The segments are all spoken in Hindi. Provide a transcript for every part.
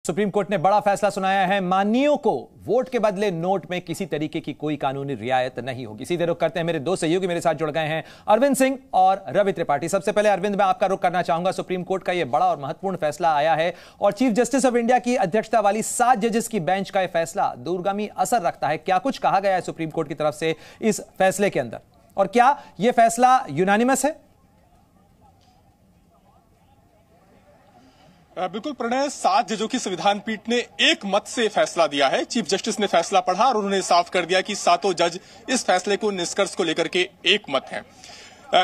सुप्रीम कोर्ट ने बड़ा फैसला सुनाया है। माननीयों को वोट के बदले नोट में किसी तरीके की कोई कानूनी रियायत नहीं होगी। सीधे रुख करते हैं, मेरे दो सहयोगी मेरे साथ जुड़ गए हैं, अरविंद सिंह और रवि त्रिपाठी। सबसे पहले अरविंद, मैं आपका रुख करना चाहूंगा। सुप्रीम कोर्ट का यह बड़ा और महत्वपूर्ण फैसला आया है और चीफ जस्टिस ऑफ इंडिया की अध्यक्षता वाली 7 जजेस की बेंच का यह फैसला दूरगामी असर रखता है। क्या कुछ कहा गया है सुप्रीम कोर्ट की तरफ से इस फैसले के अंदर, और क्या यह फैसला यूनानिमस है? बिल्कुल प्रणय, 7 जजों की संविधान पीठ ने एक मत से फैसला दिया है। चीफ जस्टिस ने फैसला पढ़ा और उन्होंने साफ कर दिया कि सातों जज इस फैसले को निष्कर्ष को लेकर के एक मत हैं।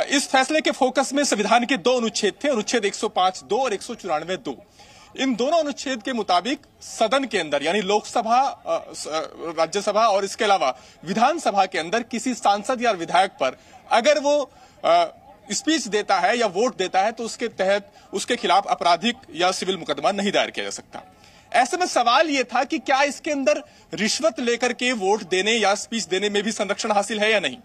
इस फैसले के फोकस में संविधान के 2 अनुच्छेद थे, अनुच्छेद 105(2) और 194(2). इन दोनों अनुच्छेद के मुताबिक सदन के अंदर यानी लोकसभा, राज्यसभा और इसके अलावा विधानसभा के अंदर किसी सांसद या विधायक पर अगर वो स्पीच देता है या वोट देता है तो उसके तहत उसके खिलाफ आपराधिक या सिविल मुकदमा नहीं दायर किया जा सकता। ऐसे में सवाल यह था कि क्या इसके अंदर रिश्वत लेकर के वोट देने या स्पीच देने में भी संरक्षण हासिल है या नहीं।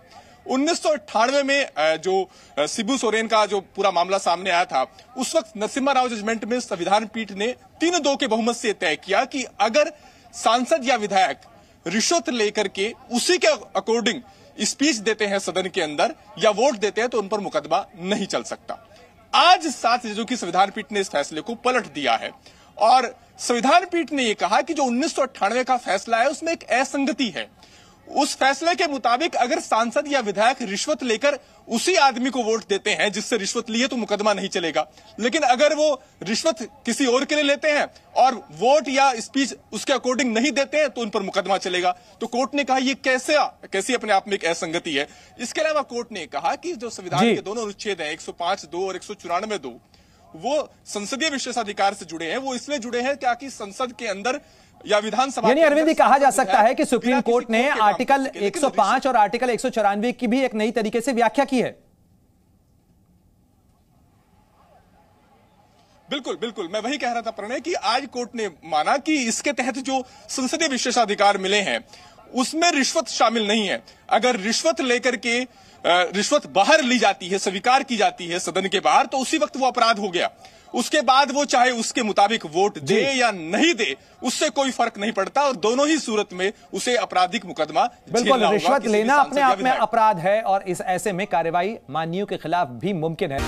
1998 में जो शिबू सोरेन का जो पूरा मामला सामने आया था, उस वक्त नरसिम्हा राव जजमेंट में संविधान पीठ ने 3-2 के बहुमत से तय किया कि अगर सांसद या विधायक रिश्वत लेकर के उसी के अकॉर्डिंग स्पीच देते हैं सदन के अंदर या वोट देते हैं तो उन पर मुकदमा नहीं चल सकता। आज 7 जजों की संविधान पीठ ने इस फैसले को पलट दिया है और संविधान पीठ ने यह कहा कि जो 1998 का फैसला है उसमें एक असंगति है। उस फैसले के मुताबिक अगर सांसद या विधायक रिश्वत लेकर उसी आदमी को वोट देते हैं जिससे रिश्वत ली है तो मुकदमा नहीं चलेगा, लेकिन अगर वो रिश्वत किसी और के लिए लेते हैं और वोट या स्पीच उसके अकॉर्डिंग नहीं देते हैं तो उन पर मुकदमा चलेगा। तो कोर्ट ने कहा ये कैसी अपने आप में एक असंगति है। इसके अलावा कोर्ट ने कहा कि जो संविधान के दोनों अनुच्छेद हैं 105(2) और 194(2) वो संसदीय विशेषाधिकार से जुड़े हैं। वो इसलिए जुड़े हैं ताकि संसद के अंदर या विधानसभा, यानी अरविंद जी कहा जा सकता है कि सुप्रीम कोर्ट ने आर्टिकल 105 और आर्टिकल 194 की भी एक नई तरीके से व्याख्या की है। बिल्कुल बिल्कुल, मैं वही कह रहा था प्रणय कि आज कोर्ट ने माना कि इसके तहत जो संसदीय विशेषाधिकार मिले हैं उसमें रिश्वत शामिल नहीं है। अगर रिश्वत लेकर के रिश्वत बाहर ली जाती है, स्वीकार की जाती है सदन के बाहर, तो उसी वक्त वो अपराध हो गया। उसके बाद वो चाहे उसके मुताबिक वोट दे या नहीं दे, उससे कोई फर्क नहीं पड़ता और दोनों ही सूरत में उसे आपराधिक मुकदमा बिल्कुल, रिश्वत लेना अपने आप में अपराध है और इस ऐसे में कार्रवाई माननीयों के खिलाफ भी मुमकिन है।